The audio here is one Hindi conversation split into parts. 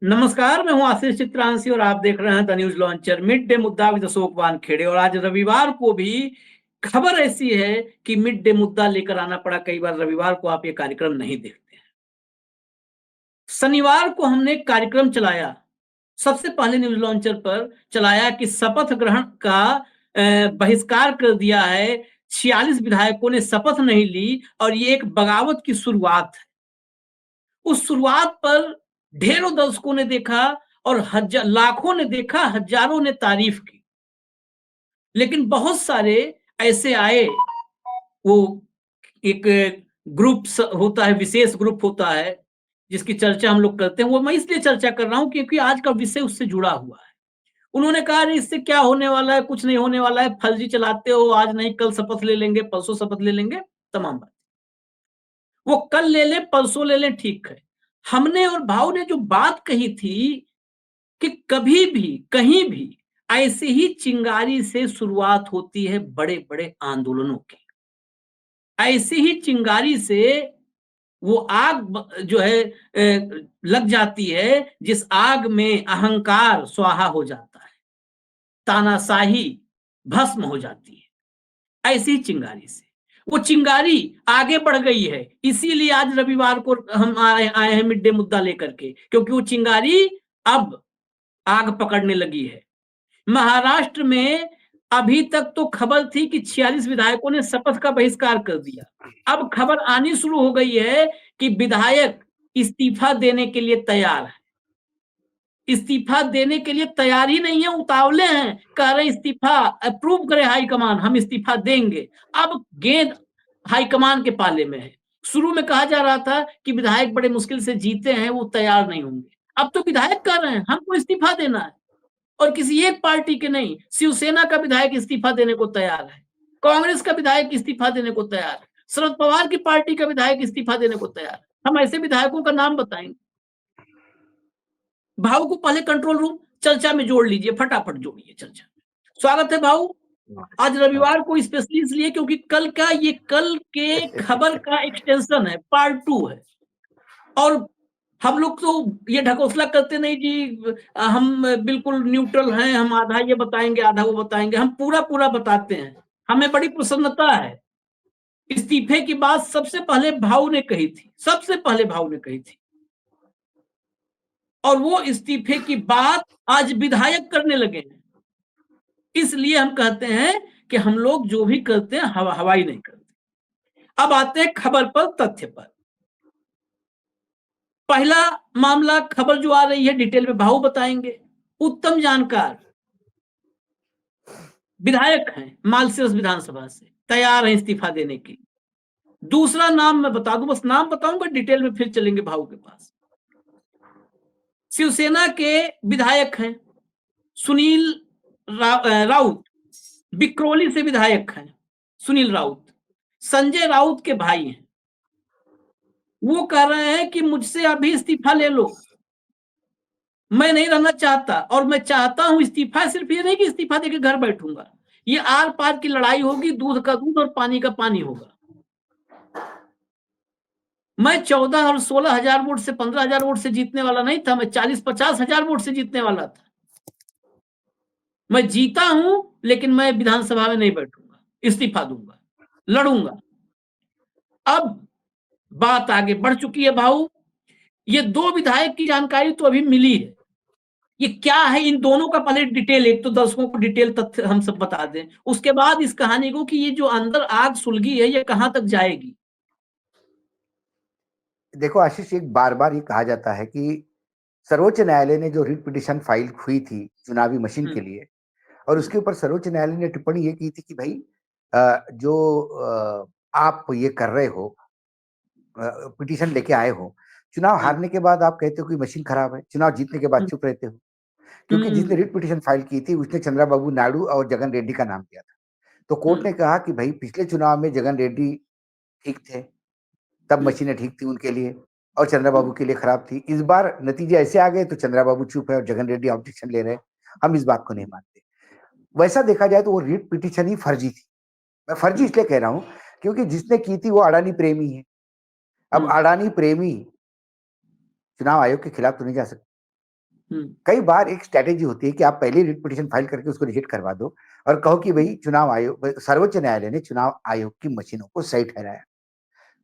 नमस्कार, मैं हूं आशीष चित्रांशी और आप देख रहे हैं the news launcher mid day मुद्दा विद अशोक वानखेड़े। और आज रविवार को भी खबर ऐसी है कि मिड डे मुद्दा लेकर आना पड़ा। कई बार रविवार को आप ये कार्यक्रम नहीं देखते हैं। शनिवार को हमने एक कार्यक्रम चलाया, सबसे पहले न्यूज लॉन्चर पर चलाया कि शपथ ग्रहण का बहिष्कार कर दिया है। 46 विधायकों ने शपथ नहीं ली और ये एक बगावत की शुरुआत है। उस शुरुआत पर ढेरों दर्शकों ने देखा और लाखों ने देखा, हजारों ने तारीफ की। लेकिन बहुत सारे ऐसे आए, वो एक ग्रुप होता है, विशेष ग्रुप होता है जिसकी चर्चा हम लोग करते हैं। वो मैं इसलिए चर्चा कर रहा हूं क्योंकि आज का विषय उससे जुड़ा हुआ है। उन्होंने कहा इससे क्या होने वाला है, कुछ नहीं होने वाला है, फर्जी चलाते हो, आज नहीं कल शपथ ले लेंगे, परसों शपथ ले लेंगे, तमाम बात। वो कल ले ले, परसों ले ले, ठीक है। हमने और भाव ने जो बात कही थी कि कभी भी कहीं भी ऐसे ही चिंगारी से शुरुआत होती है बड़े बड़े आंदोलनों की। ऐसे ही चिंगारी से वो आग जो है लग जाती है जिस आग में अहंकार स्वाहा हो जाता है, तानाशाही भस्म हो जाती है। ऐसी चिंगारी से वो चिंगारी आगे बढ़ गई है। इसीलिए आज रविवार को हम आए हैं मिड डे मुद्दा लेकर के, क्योंकि वो चिंगारी अब आग पकड़ने लगी है। महाराष्ट्र में अभी तक तो खबर थी कि 46 विधायकों ने शपथ का बहिष्कार कर दिया। अब खबर आनी शुरू हो गई है कि विधायक इस्तीफा देने के लिए तैयार है। इस्तीफा देने के लिए तैयार ही नहीं है, उतावले हैं, कह रहे इस्तीफा अप्रूव करे हाईकमान, हम इस्तीफा देंगे। अब गेंद हाईकमान के पाले में है। शुरू में कहा जा रहा था कि विधायक बड़े मुश्किल से जीते हैं, वो तैयार नहीं होंगे। अब तो विधायक कह रहे हैं हमको इस्तीफा देना है, और किसी एक पार्टी के नहीं। शिवसेना का विधायक इस्तीफा देने को तैयार है, कांग्रेस का विधायक इस्तीफा देने को तैयार है, शरद पवार की पार्टी का विधायक इस्तीफा देने को तैयार है। हम ऐसे विधायकों का नाम बताएंगे। भाव को पहले कंट्रोल रूम चर्चा में जोड़ लीजिए, फटाफट जोड़िए चर्चा। स्वागत है भाव। आज रविवार को स्पेशली इसलिए क्योंकि कल के खबर का एक्सटेंशन है, पार्ट 2 है। और हम लोग तो ये ढकोसला करते नहीं जी, हम बिल्कुल न्यूट्रल हैं, हम आधा ये बताएंगे आधा वो बताएंगे। हम पूरा पूरा बताते हैं। हमें बड़ी प्रसन्नता है। इस्तीफे की बात सबसे पहले भाव ने कही थी, सबसे पहले भाव ने कही थी, और वो इस्तीफे की बात आज विधायक करने लगे हैं। इसलिए हम कहते हैं कि हम लोग जो भी करते हैं हवाई नहीं करते। अब आते हैं खबर पर, तथ्य पर। पहला मामला, खबर जो आ रही है डिटेल में भाव बताएंगे। उत्तम जानकार विधायक हैं मालसिरस विधानसभा से, तैयार हैं इस्तीफा देने की। दूसरा नाम मैं बता दूं, बस नाम बताऊंगा, डिटेल में फिर चलेंगे भाव के पास। शिवसेना के विधायक हैं सुनील राउत, बिक्रोली से विधायक हैं सुनील राउत, संजय राउत के भाई हैं। वो कह रहे हैं कि मुझसे अभी इस्तीफा ले लो, मैं नहीं रहना चाहता, और मैं चाहता हूं इस्तीफा। सिर्फ ये नहीं कि इस्तीफा देके घर बैठूंगा, ये आर पार की लड़ाई होगी, दूध का दूध और पानी का पानी होगा। मैं 14 और 16 हजार वोट से 15 हजार वोट से जीतने वाला नहीं था, मैं 40-50 हजार वोट से जीतने वाला था। मैं जीता हूं, लेकिन मैं विधानसभा में नहीं बैठूंगा, इस्तीफा दूंगा, लड़ूंगा। अब बात आगे बढ़ चुकी है भाऊ। ये दो विधायक की जानकारी तो अभी मिली है। ये क्या है इन दोनों का पहले डिटेल, एक तो दर्शकों को डिटेल तथ्य हम सब बता दें, उसके बाद इस कहानी को कि ये जो अंदर आग सुलगी है ये कहां तक जाएगी। देखो आशीष, एक बार बार ये कहा जाता है कि सर्वोच्च न्यायालय ने जो रिट पिटिशन फाइल हुई थी चुनावी मशीन के लिए, और उसके ऊपर सर्वोच्च न्यायालय ने टिप्पणी ये की थी कि भाई जो आप ये कर रहे हो, पिटिशन लेके आए हो, चुनाव हारने के बाद आप कहते हो कि मशीन खराब है, चुनाव जीतने के बाद चुप रहते हो। क्योंकि जिसने रिट पिटिशन फाइल की थी उसने चंद्रबाबू नायडू और जगन रेड्डी का नाम किया था। तो कोर्ट ने कहा कि भाई पिछले चुनाव में जगन रेड्डी ठीक थे, तब मशीनें ठीक थी उनके लिए, और चंद्रबाबू के लिए खराब थी। इस बार नतीजे ऐसे आ गए तो चंद्रबाबू चुप है और जगन रेड्डी ऑब्जेक्शन ले रहे हैं। हम इस बात को नहीं मानते। वैसा देखा जाए तो वो रिट पिटिशन ही फर्जी थी। मैं फर्जी इसलिए कह रहा हूं क्योंकि जिसने की थी वो अडानी प्रेमी है। अब अडानी प्रेमी चुनाव आयोग के खिलाफ तो नहीं जा सकते। कई बार एक स्ट्रैटेजी होती है कि आप पहले रिट पिटीशन फाइल करके उसको रिजेक्ट करवा दो और कहो कि भाई चुनाव आयोग, सर्वोच्च न्यायालय ने चुनाव आयोग की मशीनों को सही ठहराया।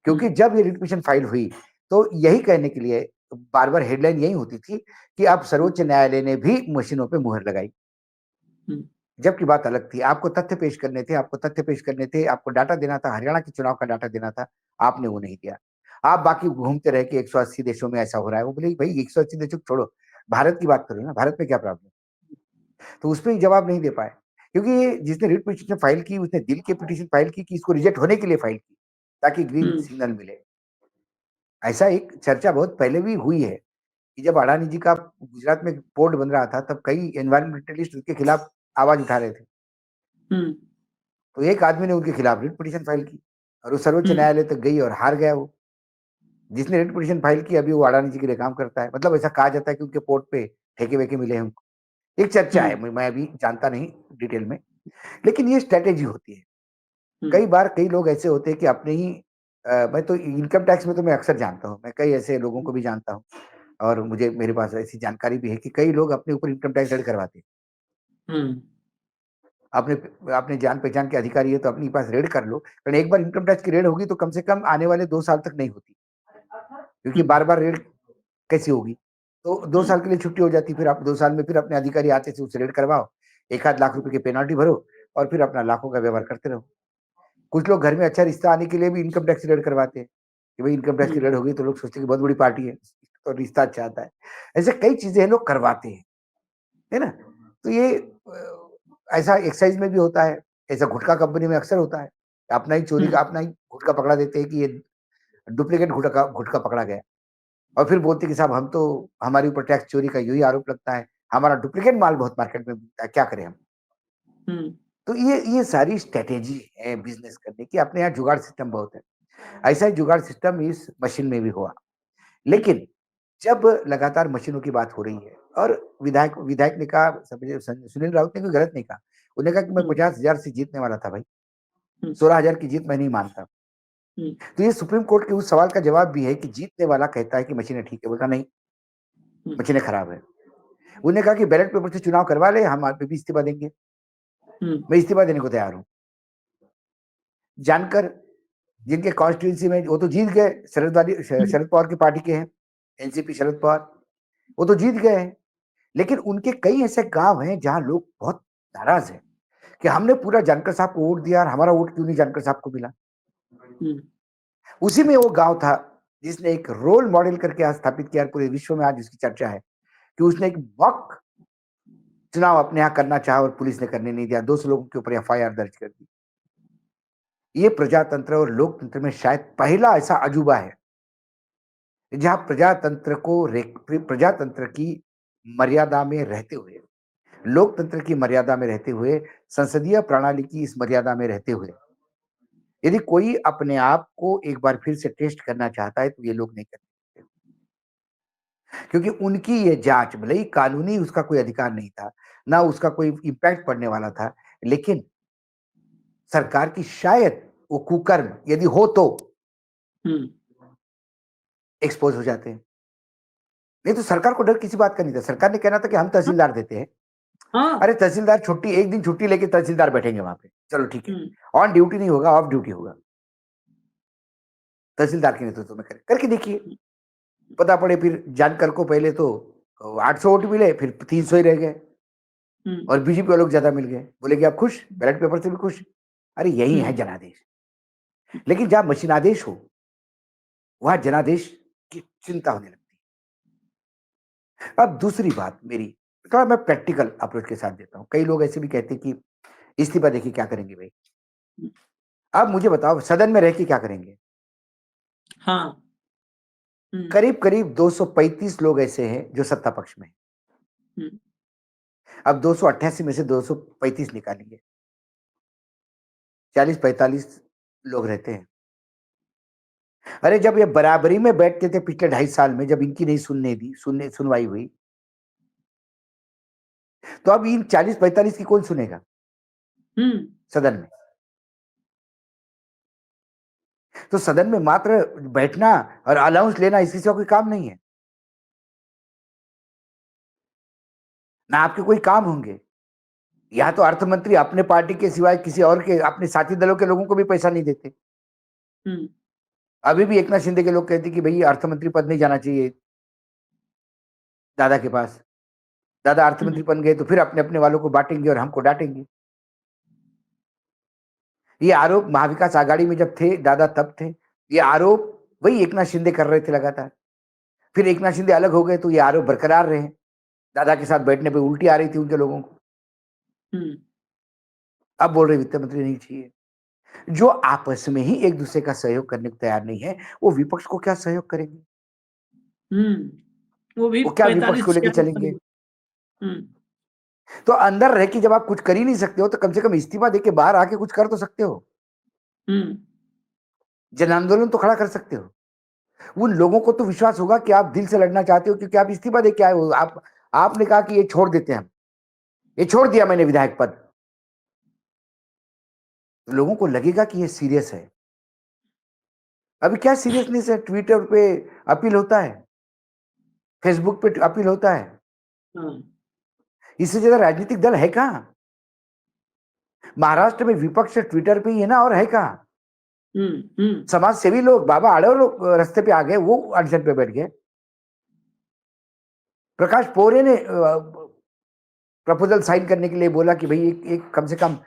क्योंकि जब ये रिट पिटीशन फाइल हुई तो यही कहने के लिए बार बार हेडलाइन यही होती थी कि अब सर्वोच्च न्यायालय ने भी मशीनों पे मुहर लगाई। जबकि बात अलग थी, आपको तथ्य पेश करने थे, आपको डाटा देना था, हरियाणा के चुनाव का डाटा देना था, आपने वो नहीं दिया। आप बाकी घूमते रहे कि 180 देशों में ऐसा हो रहा है। वो बोले भाई 180 देशों को छोड़ो, भारत की बात करो ना, भारत में क्या प्रॉब्लम? तो उस पे जवाब नहीं दे पाए, क्योंकि ये जिसने रिट पिटीशन फाइल की उसने दिल के पिटीशन फाइल की कि इसको रिजेक्ट होने के लिए फाइल की, ताकि ग्रीन सिग्नल मिले। ऐसा एक चर्चा बहुत पहले भी हुई है कि जब अडानी जी का गुजरात में पोर्ट बन रहा था, तब कई एनवायरमेंटलिस्ट उसके खिलाफ आवाज उठा रहे थे। तो एक आदमी ने उनके खिलाफ रिट पिटीशन फाइल की और वो सर्वोच्च न्यायालय तक गई और हार गया। वो जिसने रिट पिटीशन फाइल की अभी वो अडानी जी के लिए काम करता है। मतलब ऐसा कहा जाता है कि उनके पोर्ट पे ठेके वेके मिले हैं उनको। एक चर्चा है, मैं अभी जानता नहीं डिटेल में, लेकिन ये स्ट्रेटेजी होती है। कई बार कई लोग ऐसे होते हैं कि अपने ही मैं तो इनकम टैक्स में तो मैं अक्सर जानता हूँ, मैं कई ऐसे लोगों को भी जानता हूँ और मेरे पास ऐसी जानकारी भी है कि कई लोग अपने ऊपर इनकम टैक्स रेड करवाते हैं। अपने अपने जान पहचान के अधिकारी है तो अपने पास रेड कर लो, लेकिन एक बार इनकम टैक्स की रेड होगी तो कम से कम आने वाले 2 साल तक नहीं होती, क्योंकि बार-बार रेड कैसी होगी? तो 2 साल के लिए छुट्टी हो जाती, फिर आप 2 साल में फिर अपने अधिकारी आते थे, उससे रेड करवाओ, 1 आध लाख रुपए की पेनल्टी भरो और फिर अपना लाखों का व्यवहार करते रहो। कुछ लोग घर में अच्छा रिश्ता आने के लिए भी इनकम टैक्स रेड करवाते हैं, कि भाई इनकम टैक्स की रेड होगी तो लोग सोचते हैं कि बहुत बड़ी पार्टी है, तो रिश्ता अच्छा आता है। ऐसे कई चीज़ें लोग करवाते हैं, है ना? तो ये ऐसा एक्साइज़ में भी होता है, ऐसा गुटखा कंपनी में अक्सर होता है। अपना ही चोरी का अपना ही गुटखा पकड़ा देते हैं कि ये डुप्लीकेट गुटखा गुटखा पकड़ा गया और फिर बोलते हैं कि साहब हम तो हमारे ऊपर टैक्स चोरी का यही आरोप लगता है, हमारा डुप्लीकेट माल बहुत मार्केट में बिकता है, क्या करें हम? तो ये सारी स्ट्रैटेजी है बिज़नेस करने की, अपने यहाँ जुगाड़ सिस्टम बहुत है। ऐसा ही जुगाड़ सिस्टम इस मशीन में भी हुआ। लेकिन जब लगातार मशीनों की बात हो रही है और विधायक विधायक ने कहा, सुनील राउत ने कोई गलत नहीं कहा। उन्होंने कहा कि मैं 50,000 से जीतने वाला था भाई, 16,000 की जीत मैं नहीं मानता। तो ये सुप्रीम कोर्ट के उस सवाल का जवाब भी है कि जीतने वाला कहता है कि मशीनें ठीक है, बोला नहीं, मशीनें खराब है। उन्होंने कहा कि बैलेट पेपर से चुनाव करवा ले, हम आप भी इस्तीफा देंगे। मैं इस्तीफा देने को तैयार हूँ। जानकर जिनके कॉन्स्टिट्यूंसी में वो तो जीत गए, शरद पवार की पार्टी के हैं, एनसीपी शरद पवार, वो तो जीत गए हैं। लेकिन उनके कई ऐसे गाँव हैं जहाँ लोग बहुत नाराज़ हैं कि हमने पूरा जानकर साहब को वोट दिया और हमारा वोट क्यों नहीं जानकर साहब को मिला। उसी में वो गाँव था जिसने एक रोल मॉडल करके आज स्थापित किया, पूरे विश्व में आज उसकी चर्चा है कि उसने एक मॉक चुनाव अपने यहाँ करना चाहा और पुलिस ने करने नहीं दिया, 200 लोगों के ऊपर एफआईआर दर्ज कर दी। ये प्रजातंत्र और लोकतंत्र में शायद पहला ऐसा अजूबा है जहाँ प्रजातंत्र की मर्यादा में रहते हुए, लोकतंत्र की मर्यादा में रहते हुए, संसदीय प्रणाली की इस मर्यादा में रहते हुए, यदि कोई अपने आप को एक बार फिर से टेस्ट करना चाहता है तो ये लोग नहीं कर सकते, क्योंकि उनकी ये जांच, भले ही कानूनी उसका कोई अधिकार नहीं था, ना उसका कोई इम्पैक्ट पड़ने वाला था, लेकिन सरकार की शायद वो कुकर्म यदि हो तो एक्सपोज हो जाते हैं। नहीं तो सरकार को डर किसी बात का नहीं था। सरकार ने कहना था कि हम तहसीलदार देते हैं। अरे तहसीलदार छुट्टी, एक दिन छुट्टी लेके तहसीलदार बैठेंगे वहां पे, चलो ठीक है, ऑन ड्यूटी नहीं होगा, ऑफ ड्यूटी होगा, तहसीलदार के नेतृत्व में करके देखिए, पता पड़े फिर जानकर को पहले तो 800 वोट मिले, फिर 300 ही रह गए और बीजेपी वालों को ज्यादा मिल गए। बोले कि आप खुश, बैलेट पेपर से भी खुश। अरे यही है जनादेश। लेकिन जहां मशीनादेश हो वहां जनादेश की चिंता होने लगती है। अब दूसरी बात मेरी, थोड़ा मैं प्रैक्टिकल अप्रोच के साथ देता हूँ। कई लोग ऐसे भी कहते हैं कि इस्तीफा देखिए क्या करेंगे भाई। अब मुझे बताओ सदन में रह के क्या करेंगे? हाँ। करीब करीब 235 लोग ऐसे हैं जो सत्ता पक्ष में हैं। अब 288 में से 235 निकालेंगे, 40-45 लोग रहते हैं। अरे जब ये बराबरी में बैठते थे पिछले 2.5 साल में, जब इनकी नहीं सुनवाई हुई, तो अब इन 40-45 की कौन सुनेगा सदन में? तो सदन में मात्र बैठना और अलाउंस लेना, इससे कोई काम नहीं है। ना आपके कोई काम होंगे। यहाँ तो अर्थ मंत्री अपने पार्टी के सिवाय किसी और के, अपने साथी दलों के लोगों को भी पैसा नहीं देते। अभी भी एकनाथ शिंदे के लोग कहते कि भाई अर्थ मंत्री पद नहीं जाना चाहिए दादा के पास। दादा अर्थ मंत्री बन गए तो फिर अपने अपने वालों को बांटेंगे और हमको डांटेंगे। ये आरोप महाविकास आघाड़ी में जब थे दादा तब थे, ये आरोप वही एकनाथ शिंदे कर रहे थे लगातार। फिर एकनाथ शिंदे अलग हो गए तो ये आरोप बरकरार रहे। दादा के साथ बैठने पे उल्टी आ रही थी उनके लोगों को। अब बोल रहे वित्त मंत्री नहीं चाहिए। जो आपस में ही एक दूसरे का सहयोग करने को तैयार नहीं है, वो विपक्ष को क्या सहयोग करेंगे? वो भी वो क्या विपक्ष को लेके 45-46 चलेंगे? तो अंदर रह के जब आप कुछ कर ही नहीं सकते हो तो कम से कम इस्तीफा देके बाहर आके कुछ कर तो सकते हो। जन आंदोलन तो खड़ा कर सकते हो। उन लोगों को तो विश्वास होगा कि आप दिल से लड़ना चाहते हो, क्योंकि आप इस्तीफा देके आए हो। आपने कहा कि ये छोड़ देते हैं, हम ये छोड़ दिया मैंने विधायक पद। तो लोगों को लगेगा कि ये सीरियस है। अभी क्या सीरियसनेस है? ट्विटर पे अपील होता है, फेसबुक पे अपील होता है। इससे ज्यादा राजनीतिक दल है कहां? महाराष्ट्र में विपक्ष ट्विटर पे ही है ना, और है कहां? समाज सेवी लोग, बाबा आड़व लोग रास्ते पे आ गए, वो अड़चन पे बैठ गए। प्रकाश पोरे ने प्रपोजल साइन करने के लिए बोला कि भाई एक कम से कम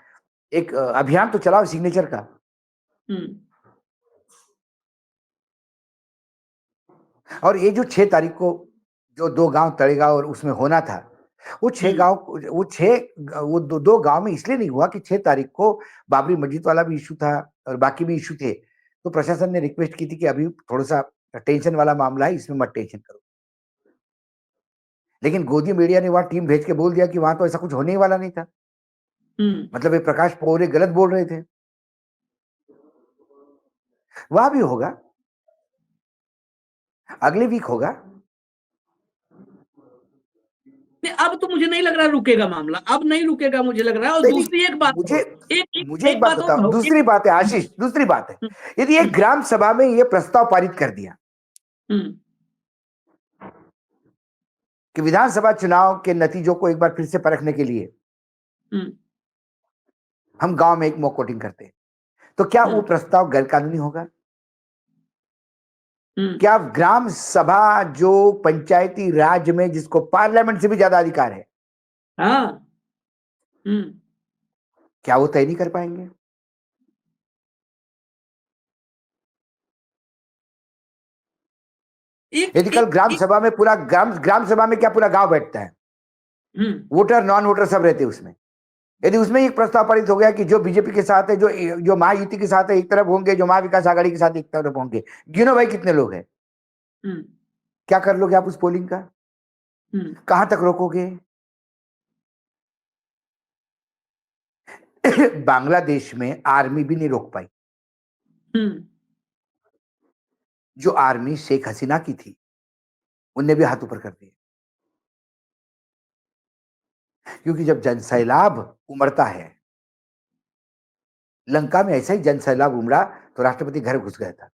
एक अभियान तो चलाओ सिग्नेचर का। और ये जो 6 तारीख को जो 2 गांव तड़ेगांव और उसमें होना था, वो 6 गांव, वो दो गांव में इसलिए नहीं हुआ कि 6 तारीख को बाबरी मस्जिद वाला भी इशू था और बाकी भी इशू थे। तो प्रशासन ने रिक्वेस्ट की थी कि अभी थोड़ा सा टेंशन वाला मामला है, इसमें मत टेंशन करो। लेकिन गोदी मीडिया ने वहां टीम भेज के बोल दिया कि वहां तो ऐसा कुछ होने ही वाला नहीं था। मतलब ये प्रकाश पोरे गलत बोल रहे थे। वहां भी होगा, अगले वीक होगा। अब तो मुझे नहीं लग रहा रुकेगा मामला, अब नहीं रुकेगा मुझे लग रहा है। और दूसरी एक बात, मुझे एक बात बताओ, दूसरी बात है आशीष, दूसरी बात है, यदि एक ग्राम सभा में ये प्रस्ताव पारित कर दिया कि विधानसभा चुनाव के नतीजों को एक बार फिर से परखने के लिए हम गांव में एक मॉक वोटिंग करते हैं, तो क्या वो प्रस्ताव गैर कानूनी होगा? क्या ग्राम सभा जो पंचायती राज में, जिसको पार्लियामेंट से भी ज्यादा अधिकार है, क्या वो तय नहीं कर पाएंगे? यदि कल ग्राम सभा में पूरा ग्राम सभा में क्या पूरा गांव बैठता है, वोटर नॉन वोटर सब रहते हैं उसमें, यदि उसमें एक प्रस्ताव पारित हो गया कि जो बीजेपी के साथ है, जो महायुति के साथ है एक तरफ होंगे, जो महाविकास आघाड़ी के साथ एक तरफ होंगे, गिनो भाई कितने लोग हैं, क्या कर लोगे आप उस पोलिंग का? कहां तक रोकोगे? बांग्लादेश में आर्मी भी नहीं रोक पाई। जो आर्मी शेख हसीना की थी, उनने भी हाथ ऊपर कर दिए। क्योंकि जब जनसैलाब उमड़ता है, लंका में ऐसा ही जनसैलाब उमड़ा तो राष्ट्रपति घर घुस गया था।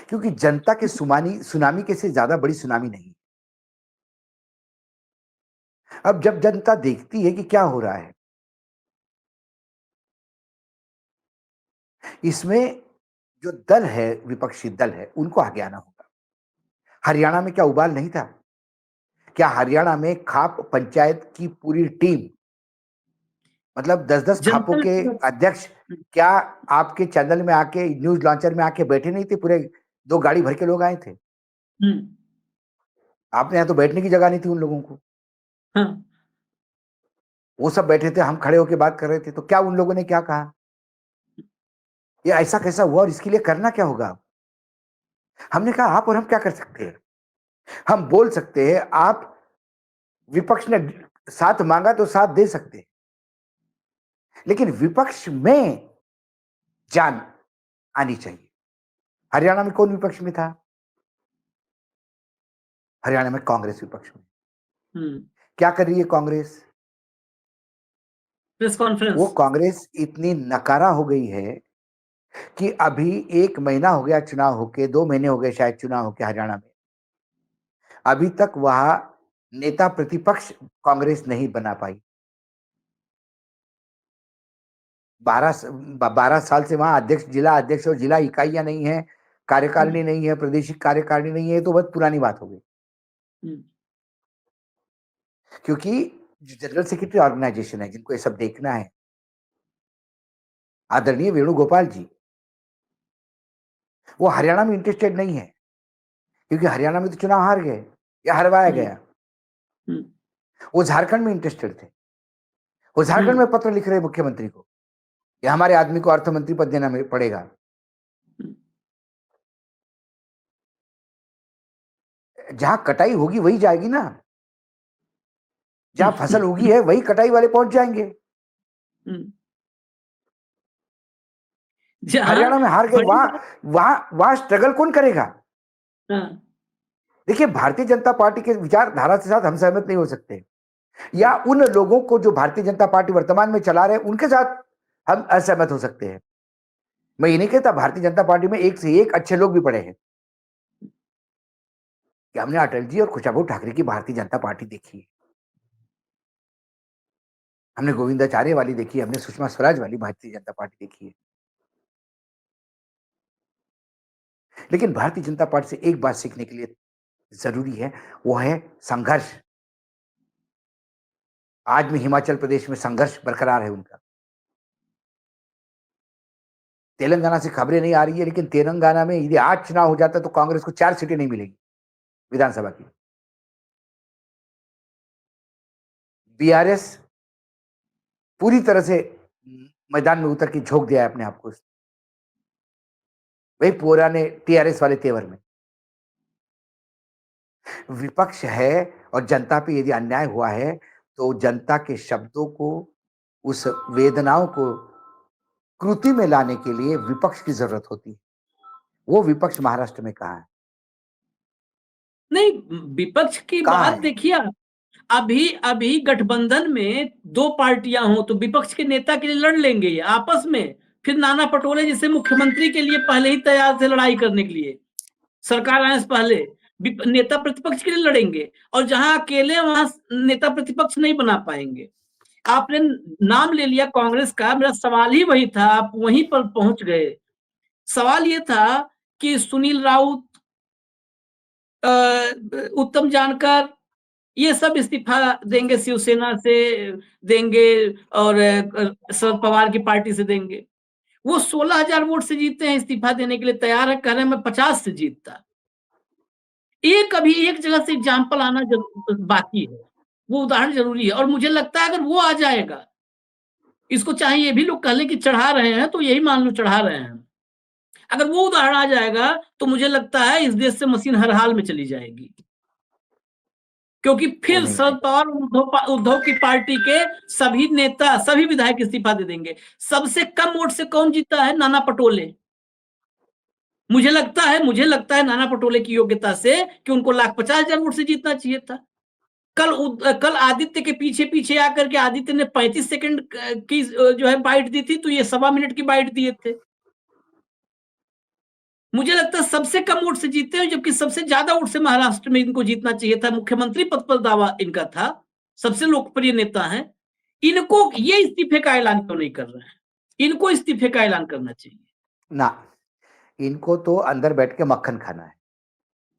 क्योंकि जनता के सुनामी के से ज्यादा बड़ी सुनामी नहीं। अब जब जनता देखती है कि क्या हो रहा है, इसमें जो दल है, विपक्षी दल है, उनको आगे आना होगा। हरियाणा में क्या उबाल नहीं था? क्या हरियाणा में खाप पंचायत की पूरी टीम, मतलब 10-10 खापों के अध्यक्ष, क्या आपके चैनल में आके, न्यूज लॉन्चर में आके बैठे नहीं थे? पूरे 2 गाड़ी भर के लोग आए थे। आपने यहाँ तो बैठने की जगह नहीं थी उन लोगों को। वो सब बैठे थे, हम खड़े होकर बात कर रहे थे, तो क्या उन लोगों ने क्या कहा? ये ऐसा कैसा हुआ और इसके लिए करना क्या होगा? हमने कहा आप और हम क्या कर सकते हैं? हम बोल सकते हैं, आप विपक्ष ने साथ मांगा तो साथ दे सकते हैं, लेकिन विपक्ष में जान आनी चाहिए। हरियाणा में कौन विपक्ष में था? हरियाणा में कांग्रेस विपक्ष में। क्या कर रही है कांग्रेस? Press conference. वो कांग्रेस इतनी नकारा हो गई है कि अभी 1 महीना हो गया चुनाव होके, 2 महीने हो गए शायद चुनाव होके हरियाणा में, अभी तक वहां नेता प्रतिपक्ष कांग्रेस नहीं बना पाई। 12 साल से वहां अध्यक्ष, जिला अध्यक्ष और जिला इकाइयां नहीं है, कार्यकारिणी नहीं है, प्रादेशिक कार्यकारिणी नहीं है, तो बहुत पुरानी बात हो गई। क्योंकि जो जनरल सेक्रेटरी ऑर्गेनाइजेशन है, जिनको ये सब देखना है, आदरणीय वेणुगोपाल जी, वो हरियाणा में इंटरेस्टेड नहीं है, क्योंकि हरियाणा में तो चुनाव हार गए या हरवाया गया। वो झारखंड में इंटरेस्टेड थे। वो झारखंड में पत्र लिख रहे मुख्यमंत्री को, कि हमारे आदमी को अर्थ मंत्री पद देना पड़ेगा। जहां कटाई होगी वही जाएगी ना, जहां फसल होगी है वही कटाई वाले पहुंच जाएंगे। हरियाणा में हार गए, वहां स्ट्रगल कौन करेगा? देखिए, भारतीय जनता पार्टी के विचारधारा के साथ हम सहमत नहीं हो सकते, या उन लोगों को जो भारतीय जनता पार्टी वर्तमान में चला रहे हैं उनके साथ हम असहमत हो सकते हैं। मैं ये नहीं कहता, भारतीय जनता पार्टी में एक से एक अच्छे लोग भी पड़े हैं, कि हमने अटल जी और खुशबू ठाकरे की भारतीय जनता पार्टी देखी है, हमने गोविंदाचार्य वाली देखी है, हमने सुषमा स्वराज वाली भारतीय जनता पार्टी देखी है। लेकिन भारतीय जनता पार्टी से एक बात सीखने के लिए जरूरी है, वो है संघर्ष। आज में हिमाचल प्रदेश में संघर्ष बरकरार है उनका। तेलंगाना से खबरें नहीं आ रही है, लेकिन तेलंगाना में यदि आज चुनाव हो जाता तो कांग्रेस को 4 सीटें नहीं मिलेगी विधानसभा की। बीआरएस पूरी तरह से मैदान में उतर के झोंक दिया है अपने आप को, वही पुराने टीआरएस वाले तेवर में। विपक्ष है और जनता पे यदि अन्याय हुआ है तो जनता के शब्दों को, उस वेदनाओं को कृति में लाने के लिए विपक्ष की जरूरत होती है। वो विपक्ष महाराष्ट्र में कहाँ है? नहीं, विपक्ष की कहाँ बात है? देखिए आप, अभी अभी गठबंधन में 2 पार्टियां हो तो विपक्ष के नेता के लिए लड़ लेंगे ये आपस में। फिर नाना पटोले जैसे मुख्यमंत्री के लिए पहले ही तैयार थे लड़ाई करने के लिए, सरकार आने से पहले नेता प्रतिपक्ष के लिए लड़ेंगे, और जहां अकेले वहां नेता प्रतिपक्ष नहीं बना पाएंगे। आपने नाम ले लिया कांग्रेस का, मेरा सवाल ही वही था, आप वहीं पर पहुंच गए। सवाल ये था कि सुनील राउत, उत्तम जानकर, ये सब इस्तीफा देंगे, शिवसेना से देंगे और शरद पवार की पार्टी से देंगे। वो 16,000 वोट से जीतते हैं, इस्तीफा देने के लिए तैयार है, कह रहे हैं मैं 50 से जीतता। एक अभी एक जगह से एग्जाम्पल आना बाकी है, वो उदाहरण जरूरी है, और मुझे लगता है अगर वो आ जाएगा, इसको चाहे ये भी लोग कह लें कि चढ़ा रहे हैं, तो यही मान लो चढ़ा रहे हैं, अगर वो उदाहरण आ जाएगा तो मुझे लगता है इस देश से मशीन हर हाल में चली जाएगी, क्योंकि वो फिर नहीं शरद आएगी। पवार उद्धव की पार्टी के सभी नेता, सभी विधायक इस्तीफा दे देंगे। सबसे कम वोट से कौन जीता है? नाना पटोले। मुझे लगता है नाना पटोले की योग्यता से कि उनको 1,50,000 वोट से जीतना चाहिए था। कल आदित्य के पीछे पीछे आकर के आदित्य ने 35 सेकंड की जो है बाइट दी थी, तो ये 1.25 मिनट की बाइट दिए थे। मुझे लगता है सबसे कम वोट से जीते हैं, जबकि सबसे ज्यादा वोट से महाराष्ट्र में इनको जीतना चाहिए था। मुख्यमंत्री पद पर दावा इनका था, सबसे लोकप्रिय नेता है। इनको ये इस्तीफे का ऐलान क्यों नहीं कर रहे हैं? इनको इस्तीफे का ऐलान करना चाहिए। ना, इनको तो अंदर बैठ के मक्खन खाना है।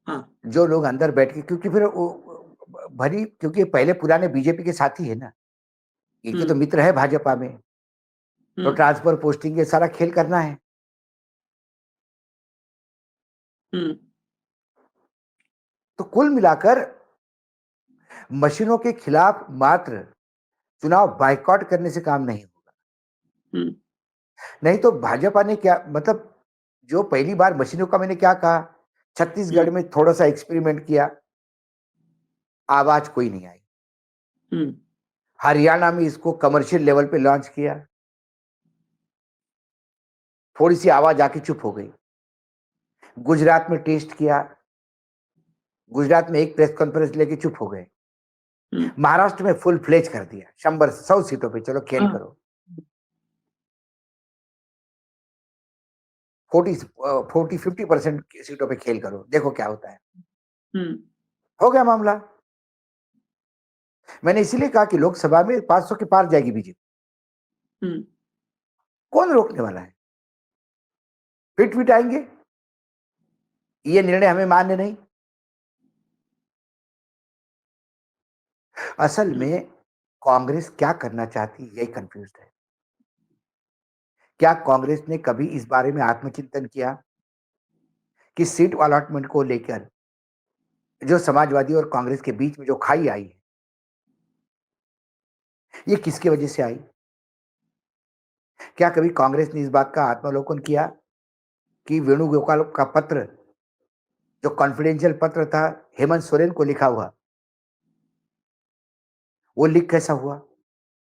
हाँ, जो लोग अंदर बैठ के, क्योंकि फिर भरी, क्योंकि पहले पुराने बीजेपी के साथी है ना, इनके तो मित्र है भाजपा में, तो ट्रांसफर पोस्टिंग ये सारा खेल करना है। तो कुल मिलाकर मशीनों के खिलाफ मात्र चुनाव बाइकआउट करने से काम नहीं होगा। नहीं तो भाजपा ने क्या मतलब, जो पहली बार मशीनों का मैंने क्या कहा, छत्तीसगढ़ में थोड़ा सा एक्सपेरिमेंट किया, आवाज कोई नहीं आई। हरियाणा में इसको कमर्शियल लेवल पे लॉन्च किया, थोड़ी सी आवाज आके चुप हो गई। गुजरात में टेस्ट किया, गुजरात में एक प्रेस कॉन्फ्रेंस लेके चुप हो गए। महाराष्ट्र में फुल फ्लेज कर दिया, 100 सीटों पे चलो खेल करो। 40-50% सीटों पे खेल करो, देखो क्या होता है। हो गया मामला। मैंने इसीलिए कहा कि लोकसभा में 500 के पार जाएगी बीजेपी। हम्म। कौन रोकने वाला है? फिट फिट आएंगे, ये निर्णय हमें मान्य नहीं। असल में कांग्रेस क्या करना चाहती है, यही कंफ्यूज है। क्या कांग्रेस ने कभी इस बारे में आत्मचिंतन किया कि सीट अलॉटमेंट को लेकर जो समाजवादी और कांग्रेस के बीच में जो खाई आई है, ये किसकी वजह से आई? क्या कभी कांग्रेस ने इस बात का आत्मावलोकन किया कि वेणुगोपाल का पत्र, जो कॉन्फिडेंशियल पत्र था हेमंत सोरेन को लिखा हुआ, वो लीक कैसा हुआ?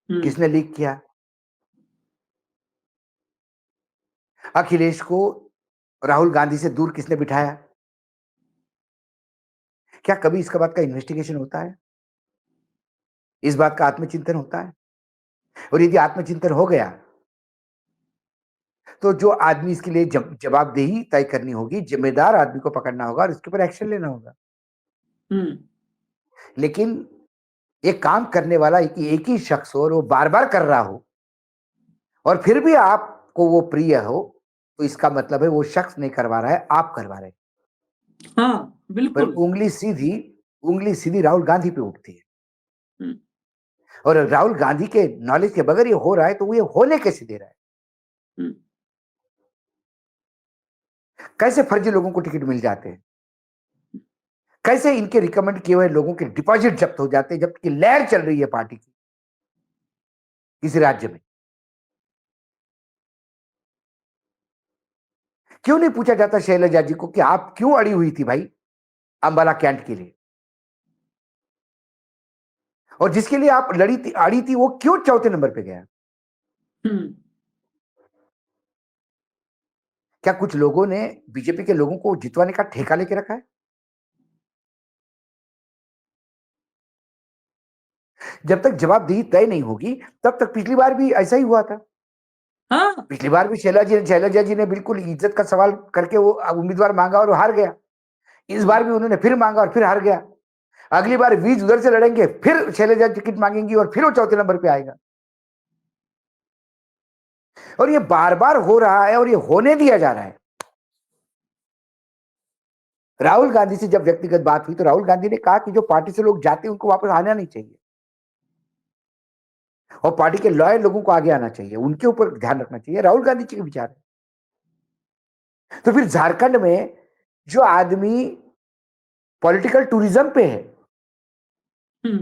किसने लीक किया? अखिलेश को राहुल गांधी से दूर किसने बिठाया? क्या कभी इसका बात का इन्वेस्टिगेशन होता है? इस बात का आत्मचिंतन होता है? और यदि आत्मचिंतन हो गया तो जो आदमी इसके लिए जवाबदेही तय करनी होगी, जिम्मेदार आदमी को पकड़ना होगा और इसके ऊपर एक्शन लेना होगा। लेकिन ये काम करने वाला एक ही शख्स हो और वो बार बार कर रहा हो और फिर भी आपको वो प्रिय हो, तो इसका मतलब है वो शख्स नहीं करवा रहा है, आप करवा रहे हैं। हाँ पर बिल्कुल। उंगली सीधी राहुल गांधी पे उठती है। और राहुल गांधी के नॉलेज के बगैर ये हो रहा है, तो वो ये होने कैसे दे रहा है? कैसे फर्जी लोगों को टिकट मिल जाते हैं? कैसे इनके रिकमेंड किए हुए लोगों के डिपॉजिट जब्त हो जाते हैं, जबकि लहर चल रही है पार्टी की इस राज्य में? क्यों नहीं पूछा जाता शैलजा जी को कि आप क्यों अड़ी हुई थी भाई अंबाला कैंट के लिए, और जिसके लिए आप अड़ी थी वो क्यों चौथे नंबर पे गया? क्या कुछ लोगों ने बीजेपी के लोगों को जितवाने का ठेका लेके रखा है? जब तक जवाबदेही तय नहीं होगी तब तक, पिछली बार भी ऐसा ही हुआ था। हाँ। पिछली बार भी शैलजा जी ने बिल्कुल इज्जत का सवाल करके वो उम्मीदवार मांगा और वो हार गया। इस बार भी उन्होंने फिर मांगा और फिर हार गया। अगली बार 20 उधर से लड़ेंगे, फिर शैलजा टिकट मांगेंगी और फिर वो चौथे नंबर पे आएगा। और ये बार बार हो रहा है और ये होने दिया जा रहा है। राहुल गांधी से जब व्यक्तिगत बात हुई तो राहुल गांधी ने कहा कि जो पार्टी से लोग जाते हैं उनको वापस आना नहीं चाहिए और पार्टी के लॉयल लोगों को आगे आना चाहिए, उनके ऊपर ध्यान रखना चाहिए। राहुल गांधी जी के विचार है। तो फिर झारखंड में जो आदमी पॉलिटिकल टूरिज्म पे है,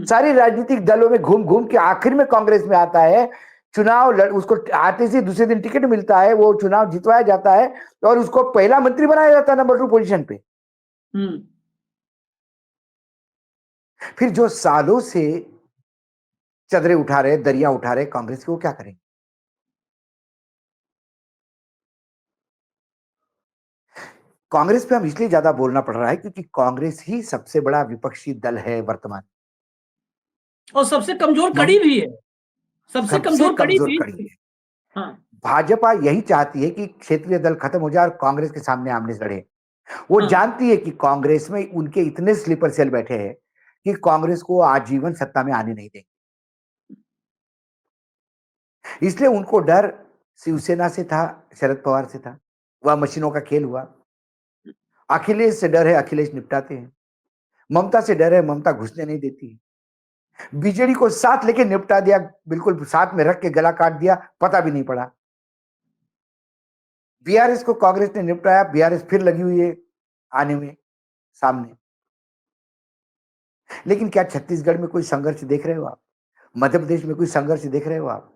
सारे राजनीतिक दलों में घूम घूम के आखिर में कांग्रेस में आता है, उसको आते से दूसरे दिन टिकट मिलता है, वो चुनाव जितवाया जाता है और उसको पहला मंत्री बनाया जाता है नंबर 2 पोजीशन पे। फिर जो सालों से चदरे उठा रहे, दरिया उठा रहे कांग्रेस के, वो क्या करेंगे? कांग्रेस पे हम इसलिए ज्यादा बोलना पड़ रहा है क्योंकि कांग्रेस ही सबसे बड़ा विपक्षी दल है वर्तमान, और सबसे कमजोर कड़ी भी है। सबसे कमजोर कड़ी कमजोर भी कड़ी है। है। हाँ। भाजपा यही चाहती है कि क्षेत्रीय दल खत्म हो जाए और कांग्रेस के सामने आमने लड़े। वो हाँ। जानती है कि कांग्रेस में उनके इतने स्लीपर सेल बैठे हैं कि कांग्रेस को आजीवन सत्ता में आने नहीं देंगे। इसलिए उनको डर शिवसेना से था, शरद पवार से था, वह मशीनों का खेल हुआ। अखिलेश से डर है, अखिलेश निपटाते हैं। ममता से डर है, ममता घुसने नहीं देती। बीजेडी को साथ लेके निपटा दिया, बिल्कुल साथ में रख के गला काट दिया, पता भी नहीं पड़ा। बीआरएस को कांग्रेस ने निपटाया, बीआरएस फिर लगी हुई है आने में सामने। लेकिन क्या छत्तीसगढ़ में कोई संघर्ष देख रहे हो आप? मध्य प्रदेश में कोई संघर्ष देख रहे हो आप?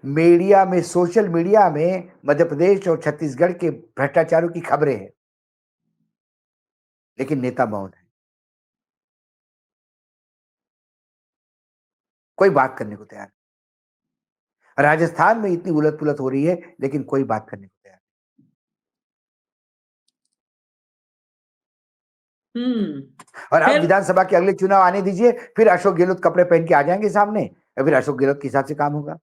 मीडिया में, सोशल मीडिया में मध्य प्रदेश और छत्तीसगढ़ के भ्रष्टाचारों की खबरें हैं, लेकिन नेता मौन है, कोई बात करने को तैयार नहीं। राजस्थान में इतनी उलट पुलट हो रही है लेकिन कोई बात करने को तैयार हम्म। नहीं। और अब फिर विधानसभा के अगले चुनाव आने दीजिए, फिर अशोक गहलोत कपड़े पहन के आ जाएंगे सामने और फिर अशोक गहलोत के हिसाब से काम होगा।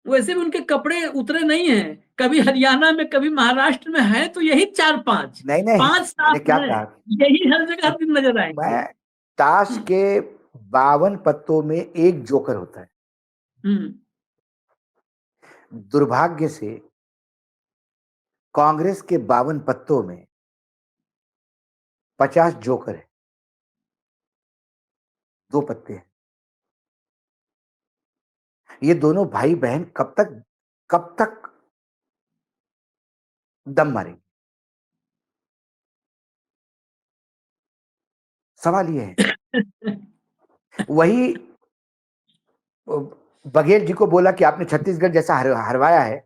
वैसे भी उनके कपड़े उतरे नहीं हैं, कभी हरियाणा में, कभी महाराष्ट्र में, है तो यही 4-5, नहीं नहीं, 5-7 मैंने क्या है, कहा, यही हर जगह दिन नजर आएंगे। मैं ताश के 52 पत्तों में एक जोकर होता है। हम्म दुर्भाग्य से कांग्रेस के 52 पत्तों में 50 जोकर है, 2 पत्ते हैं। ये दोनों भाई बहन कब तक दम मारेंगे, सवाल ये है। वही बघेल जी को बोला कि आपने छत्तीसगढ़ जैसा हरवाया है,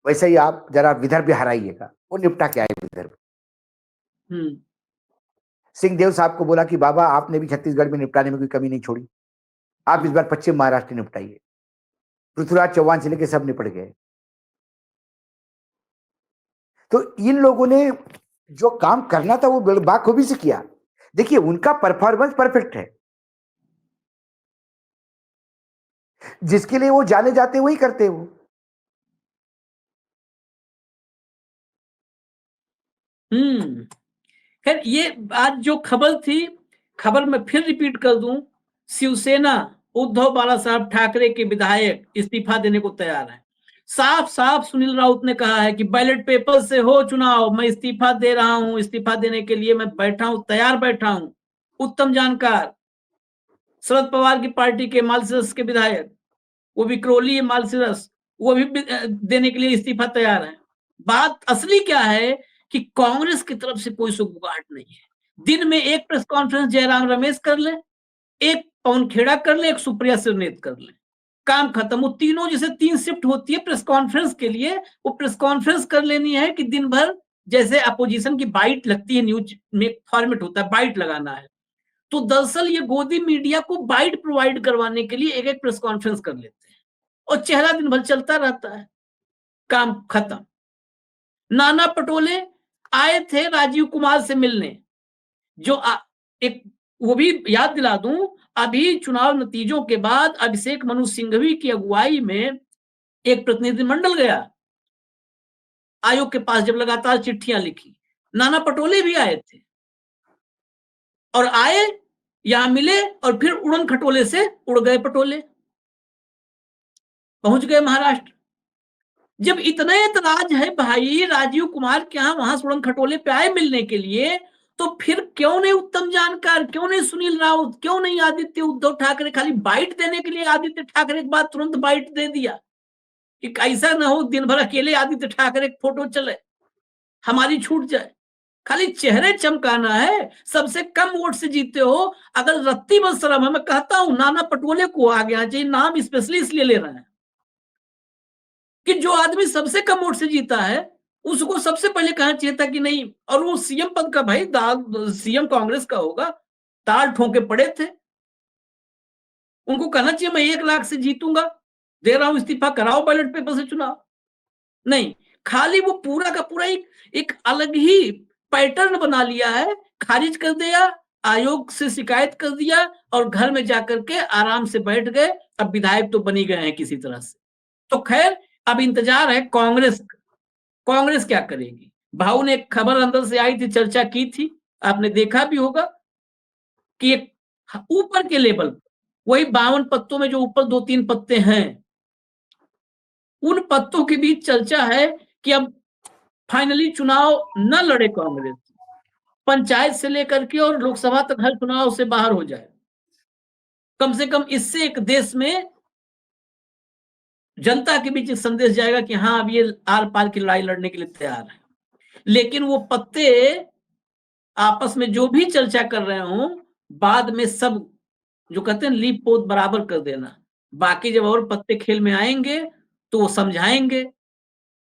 वैसे ही आप जरा विदर्भ हराइएगा, वो निपटा के आए विदर्भ। हम्म सिंहदेव साहब को बोला कि बाबा आपने भी छत्तीसगढ़ में निपटाने में कोई कमी नहीं छोड़ी, आप इस बार पश्चिम महाराष्ट्र निपटाइए। पृथ्वीराज चौहान से लेके सब निपट गए। तो इन लोगों ने जो काम करना था वो बाखूबी से किया। देखिए उनका परफॉर्मेंस परफेक्ट है, जिसके लिए वो जाने जाते वही करते वो। खैर, ये आज जो खबर थी, खबर मैं फिर रिपीट कर दूं, शिवसेना उद्धव बाला साहब ठाकरे के विधायक इस्तीफा देने को तैयार है। साफ साफ सुनील राउत ने कहा है कि बैलेट पेपर से हो चुनाव, मैं इस्तीफा दे रहा हूं, इस्तीफा देने के लिए मैं बैठा हूं, तैयार बैठा हूं। उत्तम जानकार, शरद पवार की पार्टी के मालसरस के विधायक, वो भी क्रोली मालसरस, वो भी देने के लिए इस्तीफा तैयार है। बात असली क्या है कि कांग्रेस की तरफ से कोई सुगबुगाहट नहीं है। दिन में एक प्रेस कॉन्फ्रेंस जयराम रमेश कर ले, एक पवन खेड़ा कर ले, एक सुप्रिया सिरनेत कर ले, काम खत्म। वो तीनों, जैसे 3 शिफ्ट होती है प्रेस कॉन्फ्रेंस के लिए, वो प्रेस कॉन्फ्रेंस कर लेनी है कि दिन भर, जैसे अपोजिशन की बाइट लगती है, न्यूज में फॉर्मेट होता है, बाइट लगाना है। तो दरअसल ये गोदी मीडिया को बाइट प्रोवाइड करवाने के लिए एक एक प्रेस कॉन्फ्रेंस कर लेते हैं और चेहरा दिन भर चलता रहता है, काम खत्म। नाना पटोले आए थे राजीव कुमार से मिलने, जो एक, वो भी याद दिला दूं, अभी चुनाव नतीजों के बाद अभिषेक मनु सिंघवी की अगुवाई में एक प्रतिनिधिमंडल गया आयोग के पास, जब लगातार चिट्ठियां लिखी, नाना पटोले भी आए थे और आए, यहां मिले और फिर उड़न खटोले से उड़ गए पटोले, पहुंच गए महाराष्ट्र। जब इतना एतराज है भाई राजीव कुमार के यहां, वहां सुड़न खटोले पे आए मिलने के लिए, तो फिर क्यों नहीं उत्तम जानकार, क्यों नहीं सुनील राउत, क्यों नहीं आदित्य उद्धव ठाकरे? खाली बाइट देने के लिए आदित्य ठाकरे के बाद तुरंत बाइट दे दिया कि ऐसा ना हो दिन भर अकेले आदित्य ठाकरे फोटो चले, हमारी छूट जाए। खाली चेहरे चमकाना है, सबसे कम वोट से जीते हो। अगर रत्ती बस शर्म है, मैं कहता हूं नाना पटोले को आ गया चाहिए, नाम स्पेशली इसलिए ले रहे हैं कि जो आदमी सबसे कम वोट से जीता है उसको सबसे पहले कहना चाहिए था कि नहीं, और वो सीएम पद का भाई, सीएम कांग्रेस का होगा, ताल ठोके पड़े थे, उनको कहना चाहिए मैं 1 लाख से जीतूंगा, दे रहा हूं इस्तीफा, कराओ बैलेट पेपर से चुनाव। नहीं, खाली वो पूरा का पूरा एक अलग ही पैटर्न बना लिया है, खारिज कर दिया, आयोग से शिकायत कर दिया और घर में जाकर के आराम से बैठ गए। अब विधायक तो बनी गए हैं किसी तरह से। तो खैर, अब इंतजार है कांग्रेस, कांग्रेस क्या करेगी। भाऊ ने एक खबर अंदर से आई थी, चर्चा की थी, आपने देखा भी होगा कि एक ऊपर के लेवल, वही 52 पत्तों में जो ऊपर 2-3 पत्ते हैं, उन पत्तों के बीच चर्चा है कि अब फाइनली चुनाव न लड़े कांग्रेस, पंचायत से लेकर के और लोकसभा तक हर चुनाव से बाहर हो जाए। कम से कम इससे एक देश में जनता के बीच एक संदेश जाएगा कि हाँ, अब ये आर पार की लड़ाई लड़ने के लिए तैयार है। लेकिन वो पत्ते आपस में जो भी चर्चा कर रहे हो, बाद में सब जो कहते हैं लीप पोत बराबर कर देना। बाकी जब और पत्ते खेल में आएंगे तो वो समझाएंगे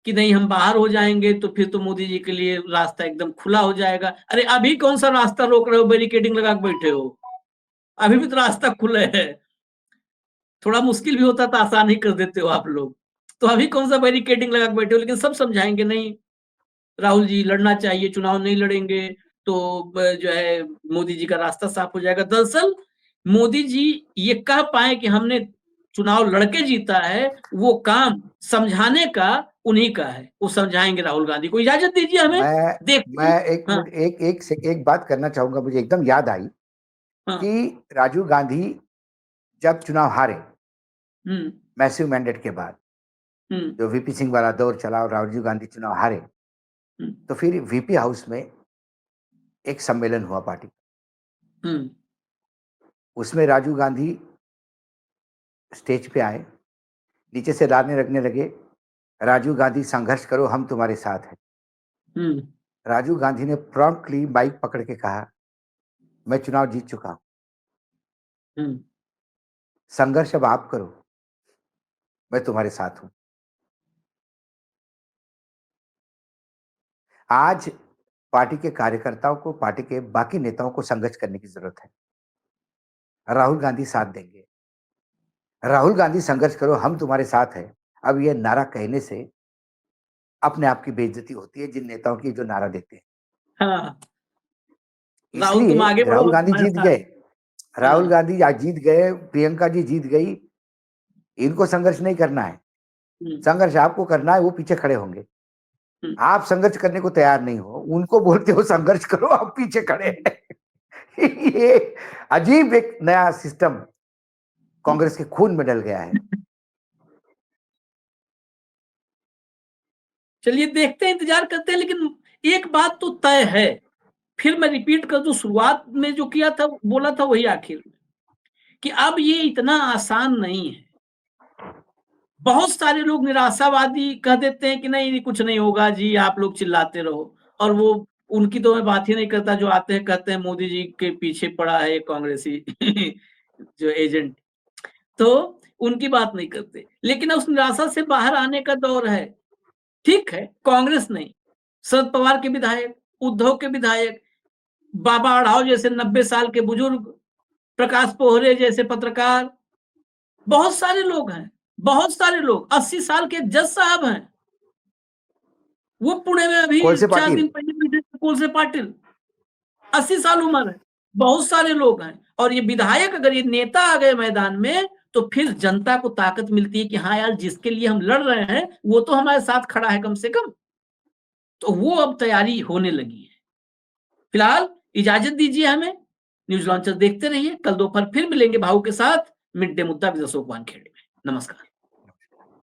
कि नहीं, हम बाहर हो जाएंगे तो फिर तो मोदी जी के लिए रास्ता एकदम खुला हो जाएगा। अरे अभी कौन सा रास्ता रोक रहे हो, बैरिकेडिंग लगा के बैठे हो? अभी भी तो रास्ता खुले है, थोड़ा मुश्किल भी होता तो आसान ही कर देते हो आप लोग। तो अभी कौन सा बैरिकेडिंग लगा के बैठे हो? लेकिन सब समझाएंगे नहीं, राहुल जी लड़ना चाहिए, चुनाव नहीं लड़ेंगे तो जो है मोदी जी का रास्ता साफ हो जाएगा। दरअसल मोदी जी ये कह पाए कि हमने चुनाव लड़के जीता है, वो काम समझाने का उन्हीं का है, वो समझाएंगे राहुल गांधी को। इजाजत दीजिए हमें, मैं देखते मैं हैं। एक हाँ, मिनट एक बात करना चाहूंगा, मुझे एकदम याद आई हाँ। कि राजीव गांधी जब चुनाव हारे हम्म, मैसिव मैंडेट के बाद, हम्म, जो वीपी सिंह वाला दौर चला और राजीव गांधी चुनाव हारे, हम्म, तो फिर वीपी हाउस में एक सम्मेलन हुआ पार्टी। हम्म, उसमें राजीव गांधी स्टेज पे आए, नीचे से नारे रखने लगे, राजीव गांधी संघर्ष करो, हम तुम्हारे साथ हैं। हम्म, राजीव गांधी ने प्रॉम्प्टली माइक पकड़ के कहा, मैं चुनाव जीत चुका हूं, हम्म। संघर्ष अब आप करो, मैं तुम्हारे साथ हूं। आज पार्टी के कार्यकर्ताओं को, पार्टी के बाकी नेताओं को संघर्ष करने की जरूरत है। राहुल गांधी साथ देंगे। राहुल गांधी संघर्ष करो, हम तुम्हारे साथ हैं। अब ये नारा कहने से अपने आप की बेइज्जती होती है जिन नेताओं की जो नारा देते हैं। हाँ, राहुल इसलिए तुम आगे बढ़ो, राहुल हम गांधी तुम्हारे जीत साथ गए, हैं। राहुल हाँ। गांधी आज जीत गए, प्रियंका जी जीत गई। इनको संघर्ष नहीं करना है, हम्म, संघर्ष आपको करना है, वो पीछे खड़े होंगे। हम्म। आप संघर्ष करने को तैयार नहीं हो, उनको बोलते हो संघर्ष करो, आप पीछे खड़े हैं। ये अजीब एक नया सिस्टम कांग्रेस के खून में डल गया है। चलिए देखते हैं, इंतजार करते हैं, लेकिन एक बात तो तय है, फिर मैं रिपीट कर दूं, शुरुआत में जो किया था, बोला था वही आखिर में, कि अब ये इतना आसान नहीं है। बहुत सारे लोग निराशावादी कह देते हैं कि नहीं कुछ नहीं होगा जी, आप लोग चिल्लाते रहो, और वो उनकी तो मैं बात ही नहीं करता, जो आते हैं कहते हैं मोदी जी के पीछे पड़ा है कांग्रेसी जो एजेंट, तो उनकी बात नहीं करते। लेकिन उस निराशा से बाहर आने का दौर है। ठीक है, कांग्रेस नहीं, शरद पवार के विधायक, उद्धव के विधायक, बाबा अढ़ाव जैसे 90 साल के बुजुर्ग, प्रकाश पोहरे जैसे पत्रकार, बहुत सारे लोग हैं, बहुत सारे लोग, 80 साल के जज साहब हैं, वो पुणे में अभी कोलसे 4 पाटिल, दिन पहले बैठे थे, कोलसे पाटिल, 80 साल उम्र है, बहुत सारे लोग हैं। और ये विधायक, अगर ये नेता आ गए मैदान में, तो फिर जनता को ताकत मिलती है कि हाँ यार, जिसके लिए हम लड़ रहे हैं वो तो हमारे साथ खड़ा है कम से कम। तो वो अब तैयारी होने लगी है। फिलहाल इजाजत दीजिए हमें, न्यूज लॉन्चर देखते रहिए। कल दोपहर फिर मिलेंगे भाऊ के साथ, मिड डे मुद्दा विद अशोक वानखेड़े में। नमस्कार।